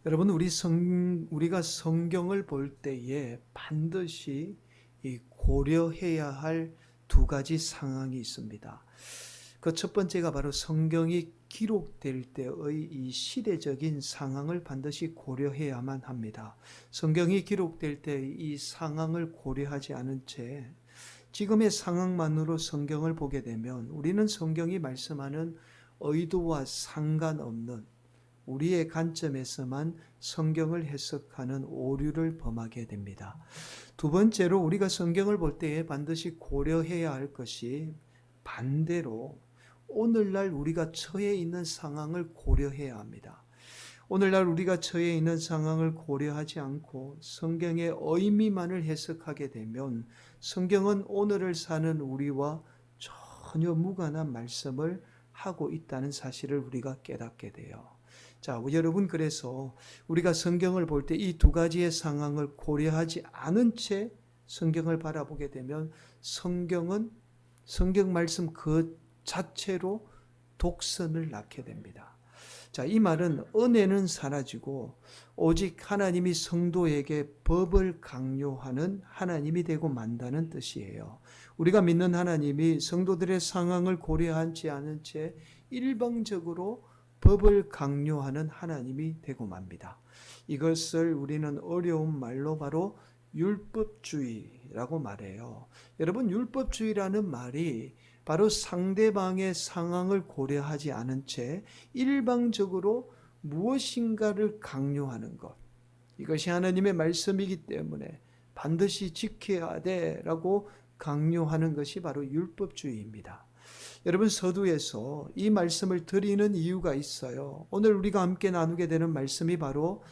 여러분, 우리가 성경을 볼 때에 반드시 고려해야 할 두 가지 상황이 있습니다. 그 첫 번째가 바로 성경이 기록될 때의 이 시대적인 상황을 반드시 고려해야만 합니다. 성경이 기록될 때 이 상황을 고려하지 않은 채 지금의 상황만으로 성경을 보게 되면 우리는 성경이 말씀하는 의도와 상관없는 우리의 관점에서만 성경을 해석하는 오류를 범하게 됩니다. 두 번째로 우리가 성경을 볼 때에 반드시 고려해야 할 것이 반대로 오늘날 우리가 처해 있는 상황을 고려해야 합니다. 오늘날 우리가 처해 있는 상황을 고려하지 않고 성경의 의미만을 해석하게 되면 성경은 오늘을 사는 우리와 전혀 무관한 말씀을 하고 있다는 사실을 우리가 깨닫게 돼요. 자, 여러분, 그래서 우리가 성경을 볼 때 이 두 가지의 상황을 고려하지 않은 채 성경을 바라보게 되면 성경 말씀 그 자체로 독선을 낳게 됩니다. 자, 이 말은 은혜는 사라지고 오직 하나님이 성도에게 법을 강요하는 하나님이 되고 만다는 뜻이에요. 우리가 믿는 하나님이 성도들의 상황을 고려하지 않은 채 일방적으로 법을 강요하는 하나님이 되고 맙니다. 이것을 우리는 어려운 말로 바로 율법주의라고 말해요. 여러분, 율법주의라는 말이 바로 상대방의 상황을 고려하지 않은 채 일방적으로 무엇인가를 강요하는 것. 이것이 하나님의 말씀이기 때문에 반드시 지켜야 돼라고 강요하는 것이 바로 율법주의입니다. 여러분, 서두에서 이 말씀을 드리는 이유가 있어요. 오늘 우리가 함께 나누게 되는 말씀이 바로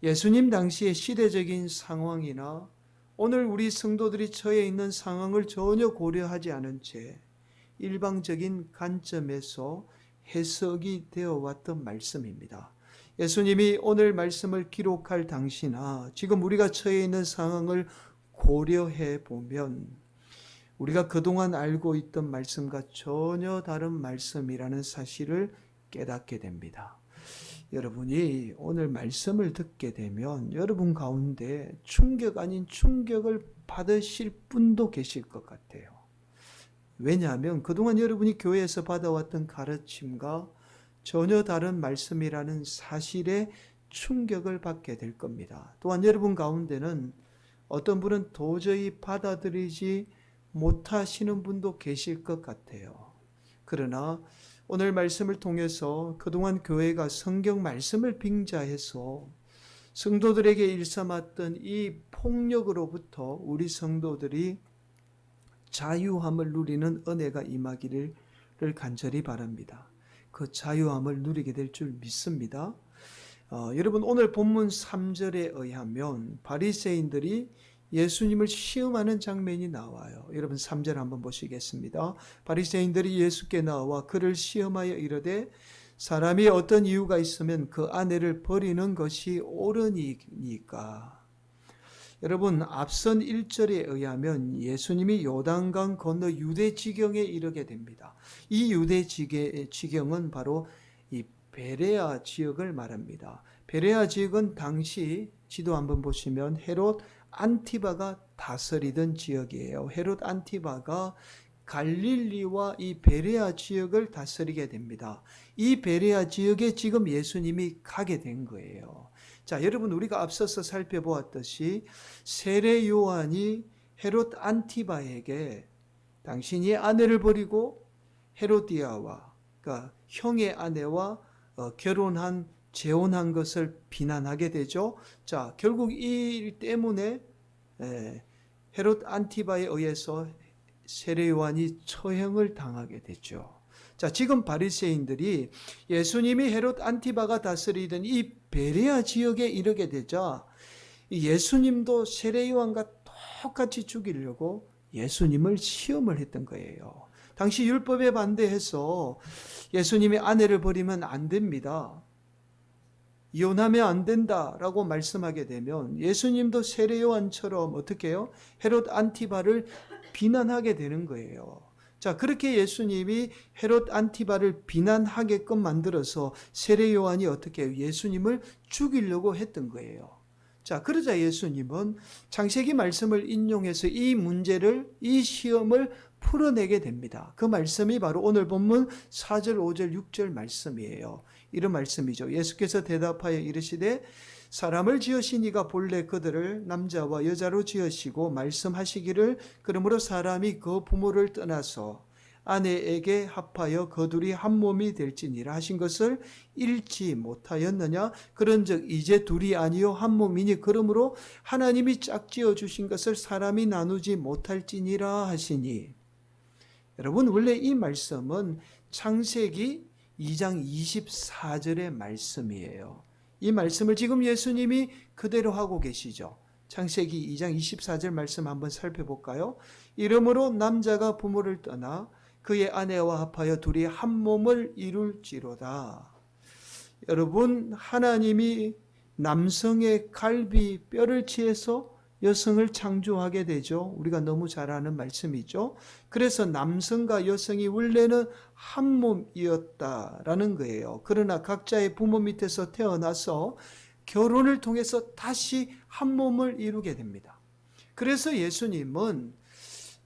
예수님 당시의 시대적인 상황이나 오늘 우리 성도들이 처해 있는 상황을 전혀 고려하지 않은 채 일방적인 관점에서 해석이 되어 왔던 말씀입니다. 예수님이 오늘 말씀을 기록할 당시나 지금 우리가 처해 있는 상황을 고려해 보면 우리가 그동안 알고 있던 말씀과 전혀 다른 말씀이라는 사실을 깨닫게 됩니다. 여러분이 오늘 말씀을 듣게 되면 여러분 가운데 충격 아닌 충격을 받으실 분도 계실 것 같아요. 왜냐하면 그동안 여러분이 교회에서 받아왔던 가르침과 전혀 다른 말씀이라는 사실에 충격을 받게 될 겁니다. 또한 여러분 가운데는 어떤 분은 도저히 받아들이지 못하시는 분도 계실 것 같아요. 그러나 오늘 말씀을 통해서 그동안 교회가 성경 말씀을 빙자해서 성도들에게 일삼았던 이 폭력으로부터 우리 성도들이 자유함을 누리는 은혜가 임하기를 간절히 바랍니다. 그 자유함을 누리게 될 줄 믿습니다. 여러분, 오늘 본문 3절에 의하면 바리새인들이 예수님을 시험하는 장면이 나와요. 여러분, 3절 한번 보시겠습니다. 바리새인들이 예수께 나와 그를 시험하여 이르되 사람이 어떤 이유가 있으면 그 아내를 버리는 것이 옳으니까. 여러분, 앞선 1절에 의하면 예수님이 요단강 건너 유대 지경에 이르게 됩니다. 이 유대 지경은 바로 이 베레아 지역을 말합니다. 베레아 지역은 당시 지도 한번 보시면 헤롯 안티바가 다스리던 지역이에요. 헤롯 안티바가 갈릴리와 이 베레아 지역을 다스리게 됩니다. 이 베레아 지역에 지금 예수님이 가게 된 거예요. 자, 여러분, 우리가 앞서서 살펴보았듯이 세례 요한이 헤롯 안티바에게 당신이 아내를 버리고 헤로디아와, 그러니까 형의 아내와 재혼한 것을 비난하게 되죠. 자, 결국 이 일 때문에 헤롯 안티바에 의해서 세례 요한이 처형을 당하게 됐죠. 자, 지금 바리새인들이 예수님이 헤롯 안티바가 다스리던 이 베레아 지역에 이르게 되자 예수님도 세례 요한과 똑같이 죽이려고 예수님을 시험을 했던 거예요. 당시 율법에 반대해서 예수님이 아내를 버리면 안 됩니다. 이혼하면 안 된다라고 말씀하게 되면 예수님도 세례 요한처럼 어떻게 해요? 헤롯 안티바를 비난하게 되는 거예요. 자, 그렇게 예수님이 헤롯 안티바를 비난하게끔 만들어서 세례 요한이 어떻게 해요? 예수님을 죽이려고 했던 거예요. 자, 그러자 예수님은 창세기 말씀을 인용해서 이 문제를, 이 시험을 풀어내게 됩니다. 그 말씀이 바로 오늘 본문 4절, 5절, 6절 말씀이에요. 이런 말씀이죠. 예수께서 대답하여 이르시되 사람을 지으시니가 본래 그들을 남자와 여자로 지으시고 말씀하시기를 그러므로 사람이 그 부모를 떠나서 아내에게 합하여 그 둘이 한 몸이 될지니라 하신 것을 읽지 못하였느냐? 그런즉 이제 둘이 아니요 한 몸이니 그러므로 하나님이 짝지어 주신 것을 사람이 나누지 못할지니라 하시니. 여러분, 원래 이 말씀은 창세기 2장 24절의 말씀이에요. 이 말씀을 지금 예수님이 그대로 하고 계시죠. 창세기 2장 24절 말씀 한번 살펴볼까요? 이러므로 남자가 부모를 떠나 그의 아내와 합하여 둘이 한 몸을 이룰지로다. 여러분, 하나님이 남성의 갈비 뼈를 취해서 여성을 창조하게 되죠. 우리가 너무 잘 아는 말씀이죠. 그래서 남성과 여성이 원래는 한 몸이었다라는 거예요. 그러나 각자의 부모 밑에서 태어나서 결혼을 통해서 다시 한 몸을 이루게 됩니다. 그래서 예수님은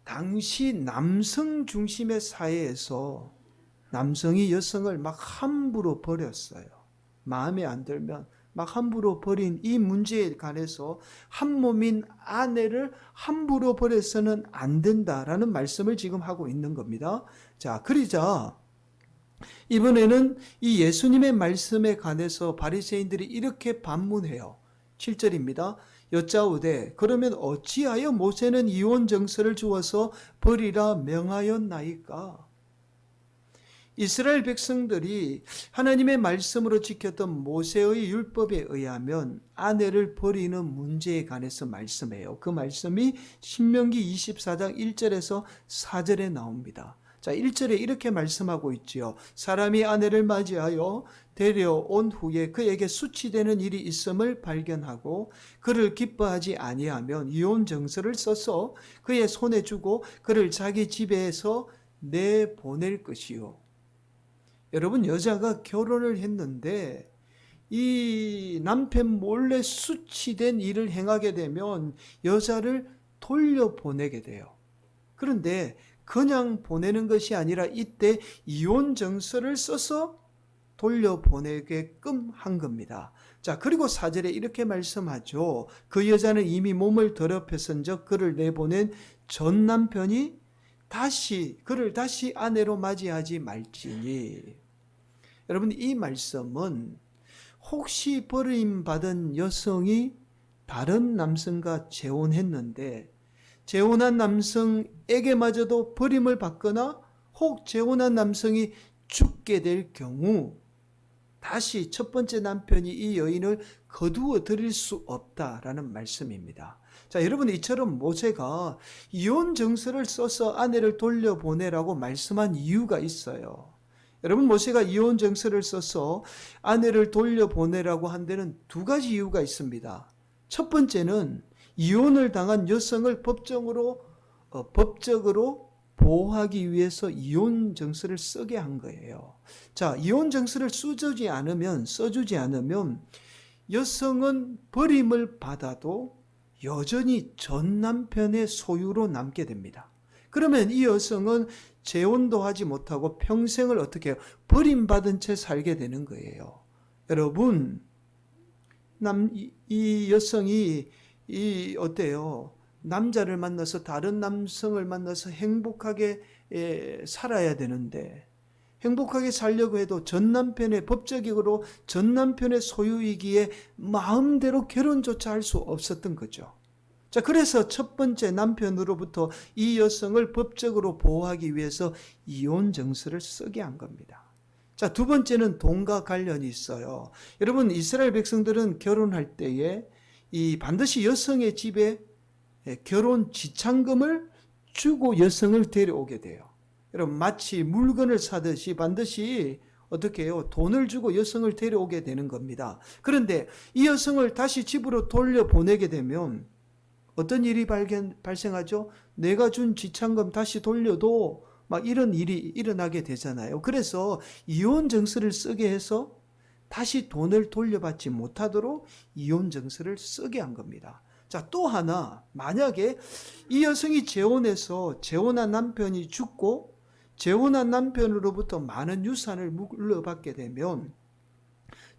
당시 남성 중심의 사회에서 남성이 여성을 막 함부로 버렸어요. 마음에 안 들면 막 함부로 버린 이 문제에 관해서 한 몸인 아내를 함부로 버려서는 안 된다라는 말씀을 지금 하고 있는 겁니다. 자, 그러자 이번에는 이 예수님의 말씀에 관해서 바리새인들이 이렇게 반문해요. 7절입니다. 여짜오되 그러면 어찌하여 모세는 이혼 정서를 주어서 버리라 명하였나이까? 이스라엘 백성들이 하나님의 말씀으로 지켰던 모세의 율법에 의하면 아내를 버리는 문제에 관해서 말씀해요. 그 말씀이 신명기 24장 1절에서 4절에 나옵니다. 자, 1절에 이렇게 말씀하고 있지요. 사람이 아내를 맞이하여 데려온 후에 그에게 수치되는 일이 있음을 발견하고 그를 기뻐하지 아니하면 이혼 정서를 써서 그의 손에 주고 그를 자기 집에서 내보낼 것이요. 여러분, 여자가 결혼을 했는데 이 남편 몰래 수치된 일을 행하게 되면 여자를 돌려보내게 돼요. 그런데 그냥 보내는 것이 아니라 이때 이혼 정서를 써서 돌려보내게끔 한 겁니다. 자, 그리고 4절에 이렇게 말씀하죠. 그 여자는 이미 몸을 더럽혔은즉 그를 내보낸 전 남편이 그를 다시 아내로 맞이하지 말지니. 여러분, 이 말씀은 혹시 버림받은 여성이 다른 남성과 재혼했는데 재혼한 남성에게마저도 버림을 받거나 혹 재혼한 남성이 죽게 될 경우 다시 첫 번째 남편이 이 여인을 거두어 들일 수 없다라는 말씀입니다. 자, 여러분, 이처럼 모세가 이혼 정서를 써서 아내를 돌려보내라고 말씀한 이유가 있어요. 여러분, 모세가 이혼 정서를 써서 아내를 돌려보내라고 한 데는 두 가지 이유가 있습니다. 첫 번째는 이혼을 당한 여성을 법적으로 보호하기 위해서 이혼 정서를 쓰게 한 거예요. 자, 이혼 정서를 써주지 않으면 여성은 버림을 받아도 여전히 전 남편의 소유로 남게 됩니다. 그러면 이 여성은 재혼도 하지 못하고 평생을 어떻게 해요? 버림받은 채 살게 되는 거예요. 여러분, 이 여성이 어때요? 남자를 만나서 다른 남성을 만나서 행복하게 살아야 되는데 행복하게 살려고 해도 법적으로 전 남편의 소유이기에 마음대로 결혼조차 할 수 없었던 거죠. 자, 그래서 첫 번째 남편으로부터 이 여성을 법적으로 보호하기 위해서 이혼 정서를 쓰게 한 겁니다. 자, 두 번째는 돈과 관련이 있어요. 여러분, 이스라엘 백성들은 결혼할 때에 반드시 여성의 집에 결혼 지참금을 주고 여성을 데려오게 돼요. 여러분, 마치 물건을 사듯이 반드시 어떻게 해요? 돈을 주고 여성을 데려오게 되는 겁니다. 그런데 이 여성을 다시 집으로 돌려보내게 되면 어떤 일이 발생하죠? 내가 준 지참금 다시 돌려도 막 이런 일이 일어나게 되잖아요. 그래서 이혼 증서를 쓰게 해서 다시 돈을 돌려받지 못하도록 이혼 증서를 쓰게 한 겁니다. 자, 또 하나, 만약에 이 여성이 재혼해서 재혼한 남편이 죽고 재혼한 남편으로부터 많은 유산을 물려받게 되면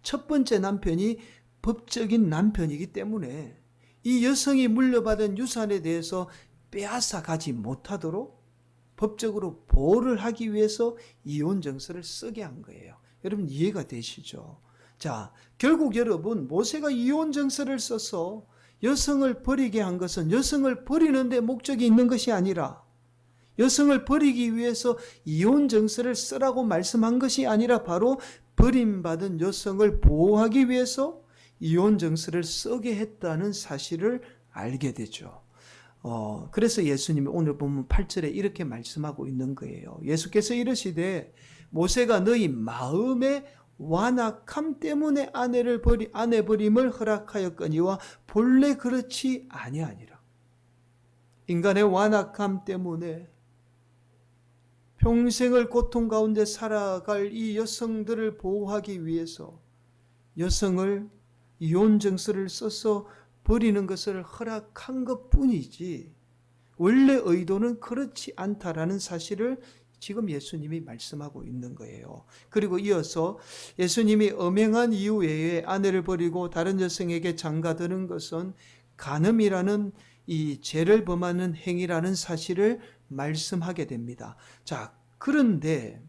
첫 번째 남편이 법적인 남편이기 때문에 이 여성이 물려받은 유산에 대해서 빼앗아 가지 못하도록 법적으로 보호를 하기 위해서 이혼 증서를 쓰게 한 거예요. 여러분 이해가 되시죠? 자, 결국 여러분 모세가 이혼 증서를 써서 여성을 버리게 한 것은 여성을 버리는 데 목적이 있는 것이 아니라 여성을 버리기 위해서 이혼 증서를 쓰라고 말씀한 것이 아니라 바로 버림받은 여성을 보호하기 위해서 이혼 증서를 쓰게 했다는 사실을 알게 되죠. 그래서 예수님이 오늘 보면 8절에 이렇게 말씀하고 있는 거예요. 예수께서 이르시되 모세가 너희 마음의 완악함 때문에 아내 버림을 허락하였거니와 본래 그렇지 아니하니라. 인간의 완악함 때문에 평생을 고통 가운데 살아갈 이 여성들을 보호하기 위해서 여성을 이혼 증서를 써서 버리는 것을 허락한 것뿐이지 원래 의도는 그렇지 않다라는 사실을 지금 예수님이 말씀하고 있는 거예요. 그리고 이어서 예수님이 엄행한 이유 외에 아내를 버리고 다른 여성에게 장가드는 것은 간음이라는 이 죄를 범하는 행위라는 사실을 말씀하게 됩니다. 자, 그런데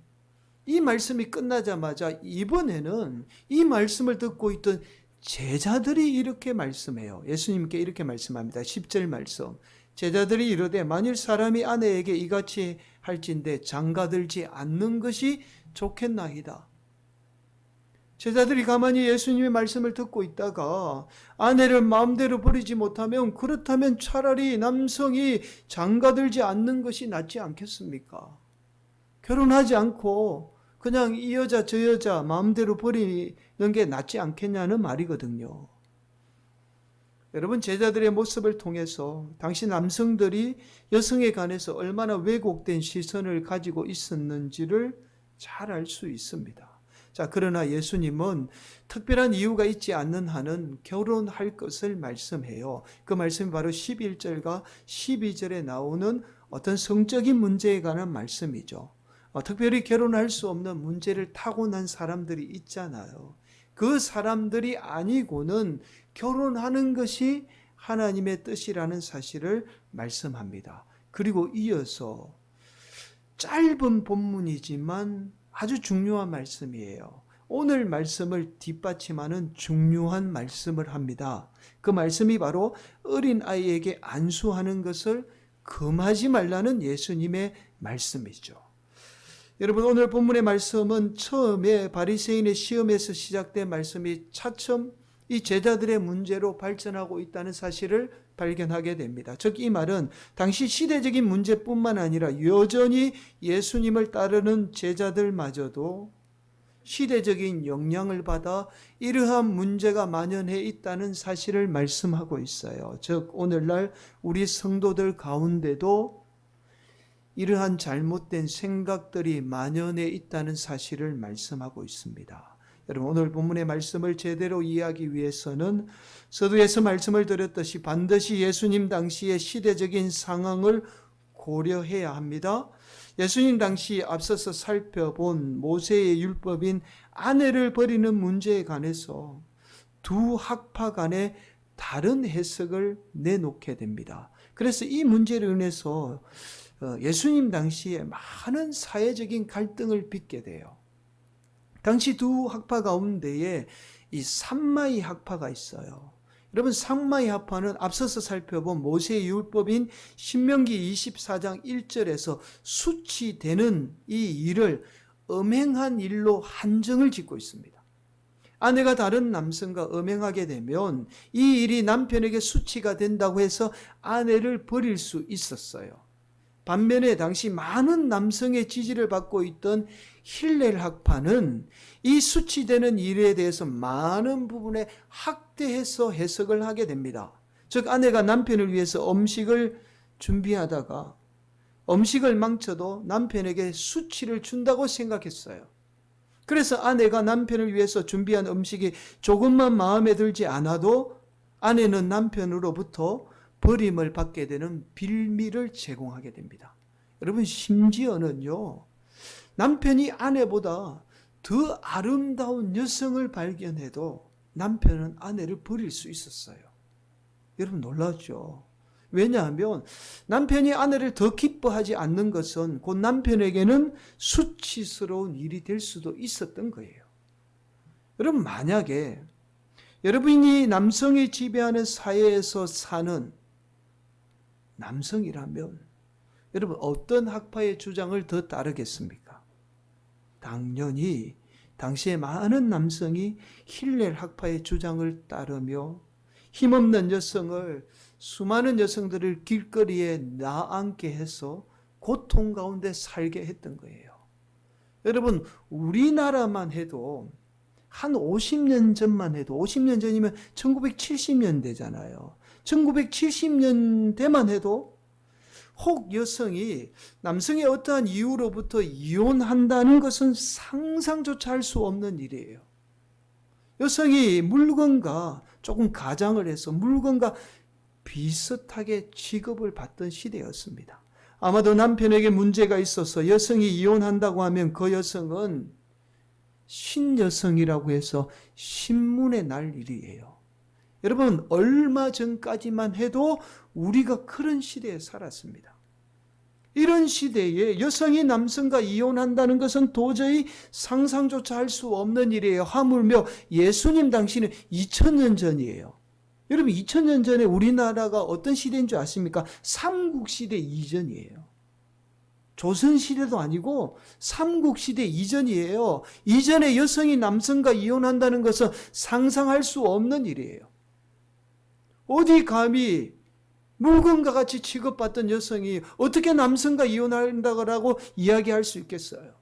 이 말씀이 끝나자마자 이번에는 이 말씀을 듣고 있던 제자들이 이렇게 말씀해요. 예수님께 이렇게 말씀합니다. 10절 말씀. 제자들이 이르되 만일 사람이 아내에게 이같이 할진대 장가들지 않는 것이 좋겠나이다. 제자들이 가만히 예수님의 말씀을 듣고 있다가 아내를 마음대로 버리지 못하면 그렇다면 차라리 남성이 장가들지 않는 것이 낫지 않겠습니까? 결혼하지 않고 그냥 이 여자 저 여자 마음대로 버리는 게 낫지 않겠냐는 말이거든요. 여러분 제자들의 모습을 통해서 당시 남성들이 여성에 관해서 얼마나 왜곡된 시선을 가지고 있었는지를 잘 알 수 있습니다. 자, 그러나 예수님은 특별한 이유가 있지 않는 한은 결혼할 것을 말씀해요. 그 말씀이 바로 11절과 12절에 나오는 어떤 성적인 문제에 관한 말씀이죠. 특별히 결혼할 수 없는 문제를 타고난 사람들이 있잖아요. 그 사람들이 아니고는 결혼하는 것이 하나님의 뜻이라는 사실을 말씀합니다. 그리고 이어서 짧은 본문이지만 아주 중요한 말씀이에요. 오늘 말씀을 뒷받침하는 중요한 말씀을 합니다. 그 말씀이 바로 어린아이에게 안수하는 것을 금하지 말라는 예수님의 말씀이죠. 여러분 오늘 본문의 말씀은 처음에 바리새인의 시험에서 시작된 말씀이 차츰 이 제자들의 문제로 발전하고 있다는 사실을 발견하게 됩니다. 즉 이 말은 당시 시대적인 문제뿐만 아니라 여전히 예수님을 따르는 제자들마저도 시대적인 영향을 받아 이러한 문제가 만연해 있다는 사실을 말씀하고 있어요. 즉 오늘날 우리 성도들 가운데도 이러한 잘못된 생각들이 만연해 있다는 사실을 말씀하고 있습니다. 여러분 오늘 본문의 말씀을 제대로 이해하기 위해서는 서두에서 말씀을 드렸듯이 반드시 예수님 당시의 시대적인 상황을 고려해야 합니다. 예수님 당시 앞서서 살펴본 모세의 율법인 아내를 버리는 문제에 관해서 두 학파 간의 다른 해석을 내놓게 됩니다. 그래서 이 문제로 인해서 예수님 당시에 많은 사회적인 갈등을 빚게 돼요. 당시 두 학파 가운데에 이 삼마이 학파가 있어요. 여러분 삼마이 학파는 앞서서 살펴본 모세의 율법인 신명기 24장 1절에서 수치되는 이 일을 음행한 일로 한정을 짓고 있습니다. 아내가 다른 남성과 음행하게 되면 이 일이 남편에게 수치가 된다고 해서 아내를 버릴 수 있었어요. 반면에 당시 많은 남성의 지지를 받고 있던 힐렐 학파는 이 수치되는 일에 대해서 많은 부분에 학대해서 해석을 하게 됩니다. 즉 아내가 남편을 위해서 음식을 준비하다가 음식을 망쳐도 남편에게 수치를 준다고 생각했어요. 그래서 아내가 남편을 위해서 준비한 음식이 조금만 마음에 들지 않아도 아내는 남편으로부터 버림을 받게 되는 빌미를 제공하게 됩니다. 여러분, 심지어는요, 남편이 아내보다 더 아름다운 여성을 발견해도 남편은 아내를 버릴 수 있었어요. 여러분, 놀랐죠? 왜냐하면 남편이 아내를 더 기뻐하지 않는 것은 곧 남편에게는 수치스러운 일이 될 수도 있었던 거예요. 여러분, 만약에 여러분이 남성이 지배하는 사회에서 사는 남성이라면 여러분, 어떤 학파의 주장을 더 따르겠습니까? 당연히 당시에 많은 남성이 힐렐 학파의 주장을 따르며 힘없는 여성을, 수많은 여성들을 길거리에 나앉게 해서 고통 가운데 살게 했던 거예요. 여러분, 우리나라만 해도 한 50년 전만 해도, 50년 전이면 1970년대잖아요. 1970년대만 해도 혹 여성이 남성의 어떠한 이유로부터 이혼한다는 것은 상상조차 할 수 없는 일이에요. 여성이 물건과 조금 가장을 해서 물건과 비슷하게 취급을 받던 시대였습니다. 아마도 남편에게 문제가 있어서 여성이 이혼한다고 하면 그 여성은 신여성이라고 해서 신문에 날 일이에요. 여러분, 얼마 전까지만 해도 우리가 그런 시대에 살았습니다. 이런 시대에 여성이 남성과 이혼한다는 것은 도저히 상상조차 할 수 없는 일이에요. 하물며 예수님 당시는 2000년 전이에요. 여러분, 2000년 전에 우리나라가 어떤 시대인 줄 아십니까? 삼국시대 이전이에요. 조선시대도 아니고 삼국시대 이전이에요. 이전에 여성이 남성과 이혼한다는 것은 상상할 수 없는 일이에요. 어디 감히 물건과 같이 취급받던 여성이 어떻게 남성과 이혼한다고 이야기할 수 있겠어요?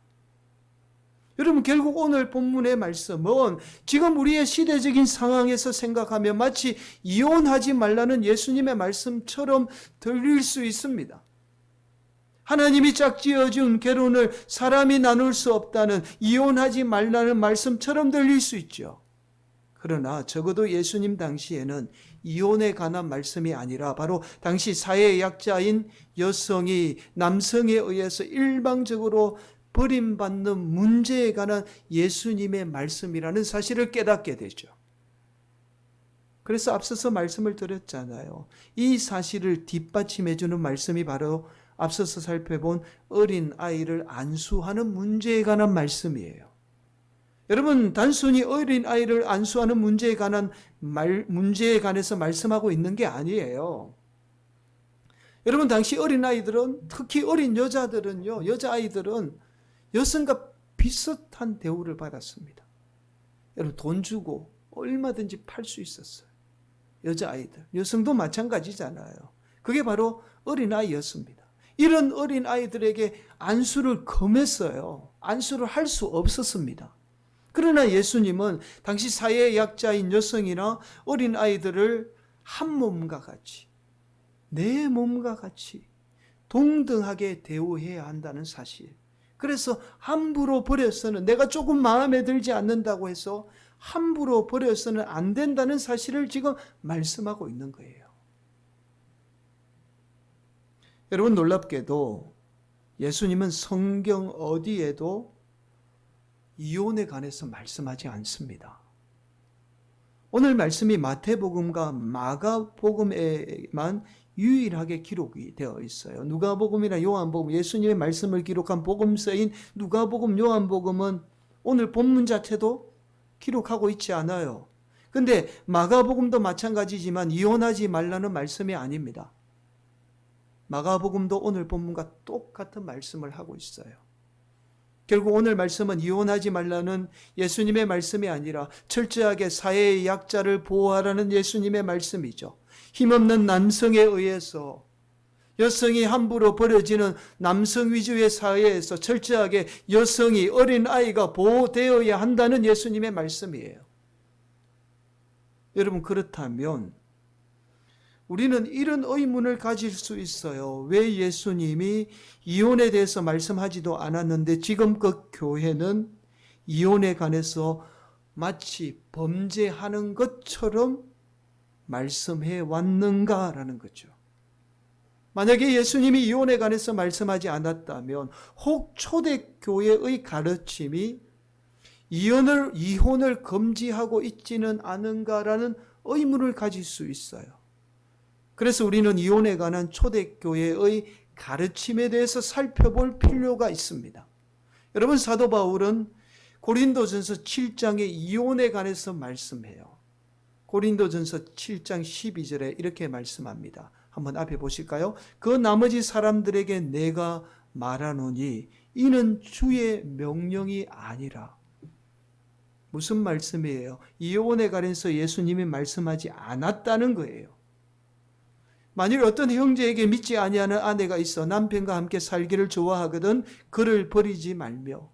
여러분, 결국 오늘 본문의 말씀은 지금 우리의 시대적인 상황에서 생각하면 마치 이혼하지 말라는 예수님의 말씀처럼 들릴 수 있습니다. 하나님이 짝지어준 결혼을 사람이 나눌 수 없다는, 이혼하지 말라는 말씀처럼 들릴 수 있죠. 그러나 적어도 예수님 당시에는 이혼에 관한 말씀이 아니라 바로 당시 사회의 약자인 여성이 남성에 의해서 일방적으로 버림받는 문제에 관한 예수님의 말씀이라는 사실을 깨닫게 되죠. 그래서 앞서서 말씀을 드렸잖아요. 이 사실을 뒷받침해주는 말씀이 바로 앞서서 살펴본 어린 아이를 안수하는 문제에 관한 말씀이에요. 여러분, 단순히 어린 아이를 안수하는 문제에 관해서 말씀하고 있는 게 아니에요. 여러분, 당시 어린 아이들은, 특히 어린 여자들은요, 여자아이들은 여성과 비슷한 대우를 받았습니다. 여러분, 돈 주고 얼마든지 팔 수 있었어요. 여자아이들, 여성도 마찬가지잖아요. 그게 바로 어린아이였습니다. 이런 어린아이들에게 안수를 금했어요. 안수를 할 수 없었습니다. 그러나 예수님은 당시 사회의 약자인 여성이나 어린아이들을 한 몸과 같이, 내 몸과 같이 동등하게 대우해야 한다는 사실. 그래서 함부로 버려서는, 내가 조금 마음에 들지 않는다고 해서 함부로 버려서는 안 된다는 사실을 지금 말씀하고 있는 거예요. 여러분, 놀랍게도 예수님은 성경 어디에도 이혼에 관해서 말씀하지 않습니다. 오늘 말씀이 마태복음과 마가복음에만 유일하게 기록이 되어 있어요. 누가복음이나 요한복음, 예수님의 말씀을 기록한 복음서인 누가복음, 요한복음은 오늘 본문 자체도 기록하고 있지 않아요. 근데 마가복음도 마찬가지지만 이혼하지 말라는 말씀이 아닙니다. 마가복음도 오늘 본문과 똑같은 말씀을 하고 있어요. 결국 오늘 말씀은 이혼하지 말라는 예수님의 말씀이 아니라 철저하게 사회의 약자를 보호하라는 예수님의 말씀이죠. 힘없는 남성에 의해서, 여성이 함부로 버려지는 남성 위주의 사회에서 철저하게 여성이, 어린아이가 보호되어야 한다는 예수님의 말씀이에요. 여러분, 그렇다면 우리는 이런 의문을 가질 수 있어요. 왜 예수님이 이혼에 대해서 말씀하지도 않았는데 지금껏 교회는 이혼에 관해서 마치 범죄하는 것처럼 말씀해 왔는가라는 거죠. 만약에 예수님이 이혼에 관해서 말씀하지 않았다면 혹 초대교회의 가르침이 이혼을 금지하고 있지는 않은가라는 의문을 가질 수 있어요. 그래서 우리는 이혼에 관한 초대교회의 가르침에 대해서 살펴볼 필요가 있습니다. 여러분, 사도 바울은 고린도전서 7장의 이혼에 관해서 말씀해요. 고린도전서 7장 12절에 이렇게 말씀합니다. 한번 앞에 보실까요? 그 나머지 사람들에게 내가 말하노니 이는 주의 명령이 아니라. 무슨 말씀이에요? 이혼에 관해서 예수님이 말씀하지 않았다는 거예요. 만일 어떤 형제에게 믿지 아니하는 아내가 있어 남편과 함께 살기를 좋아하거든 그를 버리지 말며.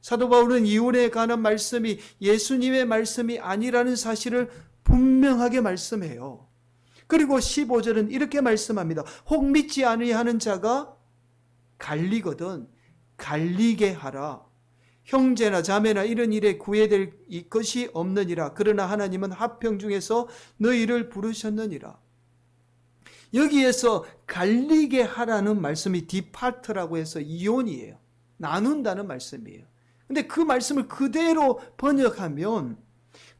사도 바울은 이혼에 관한 말씀이 예수님의 말씀이 아니라는 사실을 분명하게 말씀해요. 그리고 15절은 이렇게 말씀합니다. 혹 믿지 아니하는 자가 갈리거든 갈리게 하라. 형제나 자매나 이런 일에 구애될 것이 없느니라. 그러나 하나님은 합형 중에서 너희를 부르셨느니라. 여기에서 갈리게 하라는 말씀이 디파트라고 해서 이혼이에요. 나눈다는 말씀이에요. 근데 그 말씀을 그대로 번역하면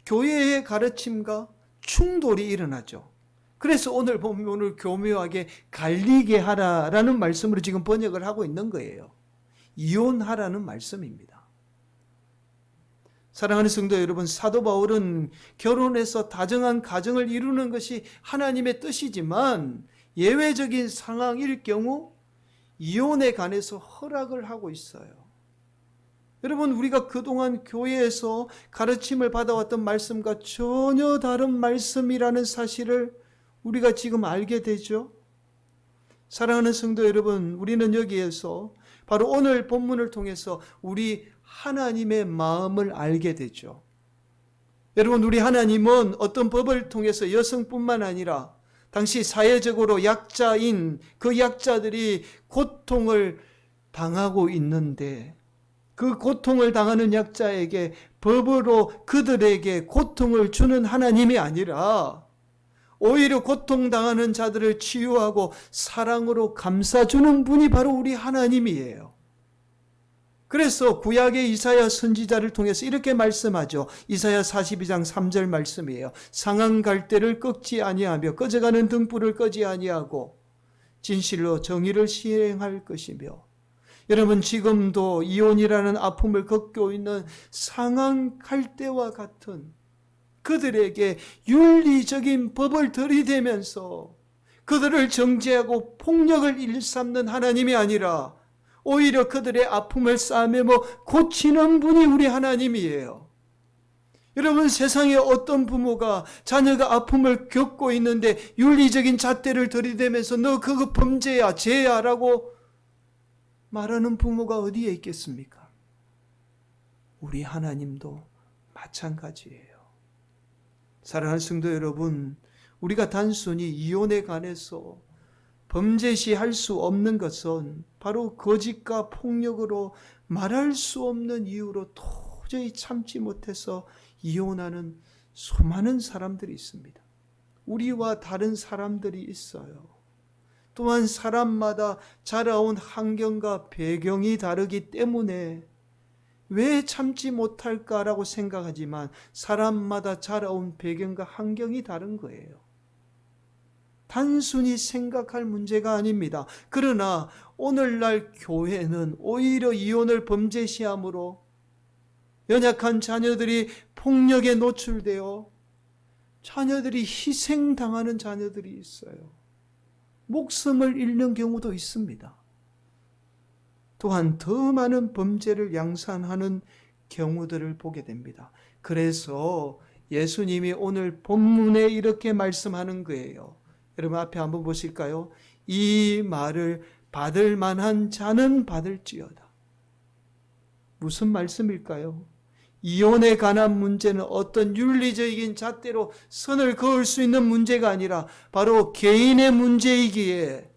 교회의 가르침과 충돌이 일어나죠. 그래서 오늘 본문을 교묘하게 갈리게 하라라는 말씀으로 지금 번역을 하고 있는 거예요. 이혼하라는 말씀입니다. 사랑하는 성도 여러분, 사도 바울은 결혼해서 다정한 가정을 이루는 것이 하나님의 뜻이지만 예외적인 상황일 경우 이혼에 관해서 허락을 하고 있어요. 여러분, 우리가 그동안 교회에서 가르침을 받아왔던 말씀과 전혀 다른 말씀이라는 사실을 우리가 지금 알게 되죠. 사랑하는 성도 여러분, 우리는 여기에서 바로 오늘 본문을 통해서 우리 하나님의 마음을 알게 되죠. 여러분, 우리 하나님은 어떤 법을 통해서 여성뿐만 아니라 당시 사회적으로 약자인 그 약자들이 고통을 당하고 있는데 그 고통을 당하는 약자에게 법으로 그들에게 고통을 주는 하나님이 아니라 오히려 고통당하는 자들을 치유하고 사랑으로 감싸주는 분이 바로 우리 하나님이에요. 그래서 구약의 이사야 선지자를 통해서 이렇게 말씀하죠. 이사야 42장 3절 말씀이에요. 상한 갈대를 꺾지 아니하며 꺼져가는 등불을 끄지 아니하고 진실로 정의를 시행할 것이며. 여러분, 지금도 이혼이라는 아픔을 겪고 있는 상한 갈대와 같은 그들에게 윤리적인 법을 들이대면서 그들을 정죄하고 폭력을 일삼는 하나님이 아니라 오히려 그들의 아픔을 싸매며 고치는 분이 우리 하나님이에요. 여러분, 세상에 어떤 부모가 자녀가 아픔을 겪고 있는데 윤리적인 잣대를 들이대면서 너 그거 범죄야, 죄야 라고 말하는 부모가 어디에 있겠습니까? 우리 하나님도 마찬가지예요. 사랑하는 성도 여러분, 우리가 단순히 이혼에 관해서 범죄시할 수 없는 것은 바로 거짓과 폭력으로 말할 수 없는 이유로 도저히 참지 못해서 이혼하는 수많은 사람들이 있습니다. 우리와 다른 사람들이 있어요. 또한 사람마다 자라온 환경과 배경이 다르기 때문에 왜 참지 못할까라고 생각하지만 사람마다 자라온 배경과 환경이 다른 거예요. 단순히 생각할 문제가 아닙니다. 그러나 오늘날 교회는 오히려 이혼을 범죄시함으로 연약한 자녀들이 폭력에 노출되어 자녀들이 희생당하는 자녀들이 있어요. 목숨을 잃는 경우도 있습니다. 또한 더 많은 범죄를 양산하는 경우들을 보게 됩니다. 그래서 예수님이 오늘 본문에 이렇게 말씀하는 거예요. 여러분, 앞에 한번 보실까요? 이 말을 받을 만한 자는 받을지어다. 무슨 말씀일까요? 이혼에 관한 문제는 어떤 윤리적인 잣대로 선을 그을 수 있는 문제가 아니라 바로 개인의 문제이기에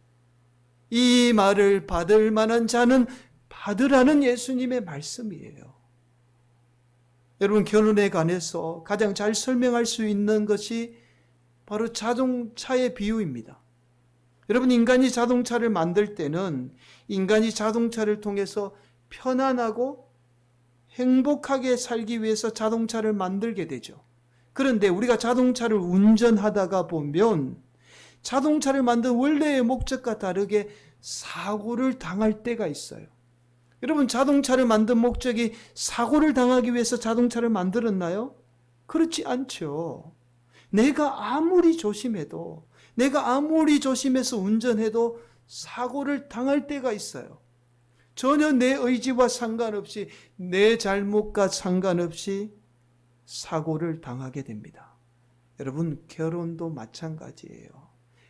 이 말을 받을 만한 자는 받으라는 예수님의 말씀이에요. 여러분, 결혼에 관해서 가장 잘 설명할 수 있는 것이 바로 자동차의 비유입니다. 여러분, 인간이 자동차를 만들 때는 인간이 자동차를 통해서 편안하고 행복하게 살기 위해서 자동차를 만들게 되죠. 그런데 우리가 자동차를 운전하다가 보면 자동차를 만든 원래의 목적과 다르게 사고를 당할 때가 있어요. 여러분, 자동차를 만든 목적이 사고를 당하기 위해서 자동차를 만들었나요? 그렇지 않죠. 내가 아무리 조심해도, 내가 아무리 조심해서 운전해도 사고를 당할 때가 있어요. 전혀 내 의지와 상관없이, 내 잘못과 상관없이 사고를 당하게 됩니다. 여러분, 결혼도 마찬가지예요.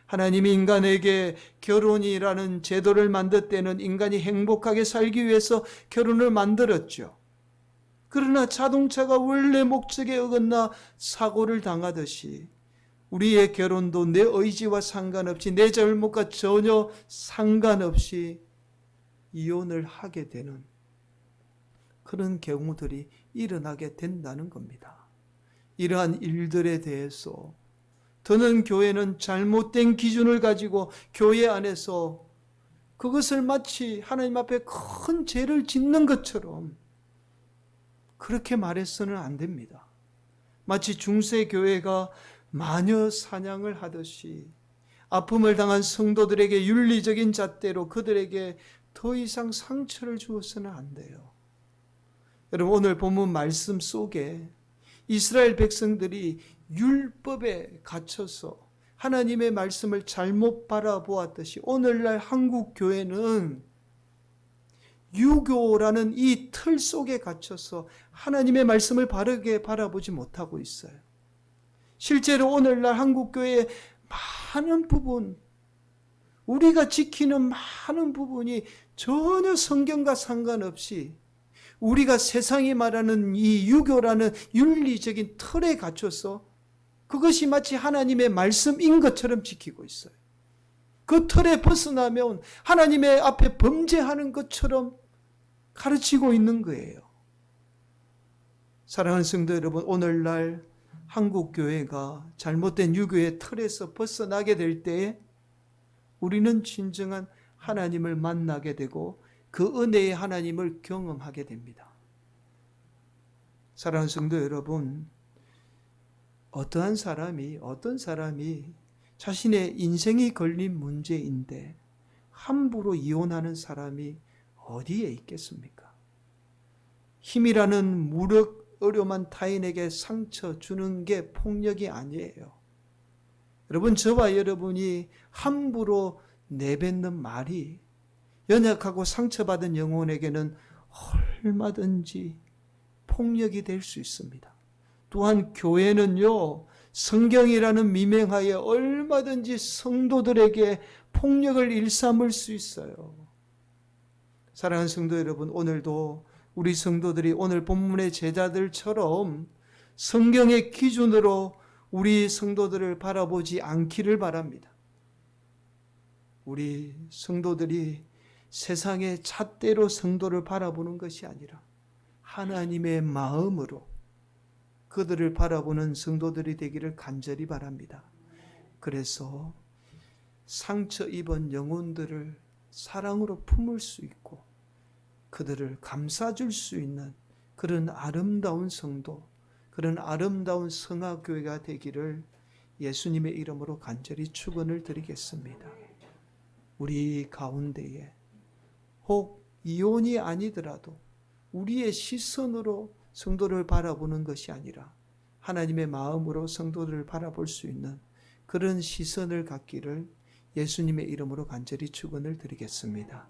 하나님이 인간에게 결혼이라는 제도를 만들 때는 인간이 행복하게 살기 위해서 결혼을 만들었죠. 그러나 자동차가 원래 목적에 어긋나 사고를 당하듯이 우리의 결혼도 내 의지와 상관없이, 내 잘못과 전혀 상관없이 이혼을 하게 되는 그런 경우들이 일어나게 된다는 겁니다. 이러한 일들에 대해서 더는 교회는 잘못된 기준을 가지고 교회 안에서 그것을 마치 하나님 앞에 큰 죄를 짓는 것처럼 그렇게 말해서는 안 됩니다. 마치 중세교회가 마녀 사냥을 하듯이 아픔을 당한 성도들에게 윤리적인 잣대로 그들에게 더 이상 상처를 주어서는 안 돼요. 여러분, 오늘 본문 말씀 속에 이스라엘 백성들이 율법에 갇혀서 하나님의 말씀을 잘못 바라보았듯이 오늘날 한국 교회는 유교라는 이 틀 속에 갇혀서 하나님의 말씀을 바르게 바라보지 못하고 있어요. 실제로 오늘날 한국 교회의 많은 부분, 우리가 지키는 많은 부분이 전혀 성경과 상관없이 우리가 세상이 말하는 이 유교라는 윤리적인 틀에 갇혀서 그것이 마치 하나님의 말씀인 것처럼 지키고 있어요. 그 틀에 벗어나면 하나님의 앞에 범죄하는 것처럼 가르치고 있는 거예요. 사랑하는 성도 여러분, 오늘날 한국교회가 잘못된 유교의 틀에서 벗어나게 될 때에 우리는 진정한 하나님을 만나게 되고 그 은혜의 하나님을 경험하게 됩니다. 사랑하는 성도 여러분, 어떤 사람이 자신의 인생이 걸린 문제인데 함부로 이혼하는 사람이 어디에 있겠습니까? 힘이라는 무력 어려만 타인에게 상처 주는 게 폭력이 아니에요. 여러분, 저와 여러분이 함부로 내뱉는 말이 연약하고 상처받은 영혼에게는 얼마든지 폭력이 될 수 있습니다. 또한 교회는요, 성경이라는 미명하에 얼마든지 성도들에게 폭력을 일삼을 수 있어요. 사랑하는 성도 여러분, 오늘도 우리 성도들이 오늘 본문의 제자들처럼 성경의 기준으로 우리 성도들을 바라보지 않기를 바랍니다. 우리 성도들이 세상의 잣대로 성도를 바라보는 것이 아니라 하나님의 마음으로 그들을 바라보는 성도들이 되기를 간절히 바랍니다. 그래서 상처 입은 영혼들을 사랑으로 품을 수 있고 그들을 감싸줄 수 있는 그런 아름다운 성도, 그런 아름다운 성화교회가 되기를 예수님의 이름으로 간절히 축원을 드리겠습니다. 우리 가운데에 혹 이혼이 아니더라도 우리의 시선으로 성도를 바라보는 것이 아니라 하나님의 마음으로 성도들을 바라볼 수 있는 그런 시선을 갖기를 예수님의 이름으로 간절히 축원을 드리겠습니다.